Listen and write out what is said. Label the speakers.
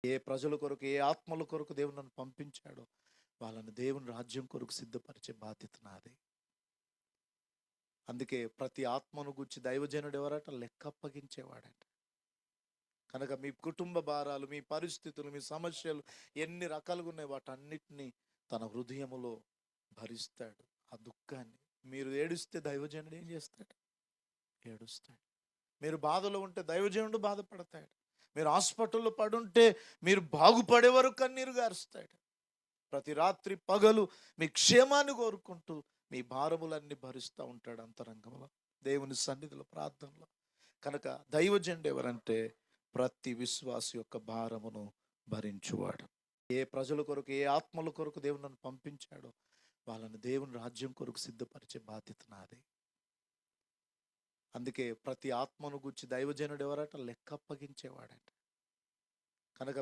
Speaker 1: ఏ ప్రజల కొరకు, ఏ ఆత్మల కొరకు దేవుడు నన్ను పంపించాడో వాళ్ళని దేవుని రాజ్యం కొరకు సిద్ధపరిచే బాధ్యత నాది. అందుకే ప్రతి ఆత్మను గూర్చి దైవజనుడు ఎవరట? లెక్క అప్పగించేవాడట. కనుక మీ కుటుంబ భారాలు, మీ పరిస్థితులు, మీ సమస్యలు ఎన్ని రకాలుగా ఉన్నాయి, వాటన్నిటిని తన హృదయములో భరిస్తాడు. ఆ దుఃఖాన్ని మీరు ఏడుస్తే దైవజనుడు ఏం చేస్తాడు? ఏడుస్తాడు. మీరు బాధలో ఉంటే దైవజనుడు బాధపడతాడు. మీరు హాస్పిటల్లో పడుంటే మీరు బాగుపడే వరకు కన్నీరు గారుస్తాడు. ప్రతి రాత్రి పగలు మీ క్షేమాన్ని కోరుకుంటూ మీ భారములన్నీ భరిస్తూ ఉంటాడు అంతరంగంలో, దేవుని సన్నిధిలో, ప్రార్థనలో. కనుక దైవజనుడు ఎవరంటే ప్రతి విశ్వాసి యొక్క భారమును భరించువాడు. ఏ ప్రజల కొరకు, ఏ ఆత్మల కొరకు దేవుడు నన్ను పంపించాడో వాళ్ళని దేవుని రాజ్యం కొరకు సిద్ధపరిచే బాధ్యత నాది. అందుకే ప్రతి ఆత్మను గూర్చి దైవజనుడు ఎవరట? లెక్క అప్పగించేవాడట. కనుక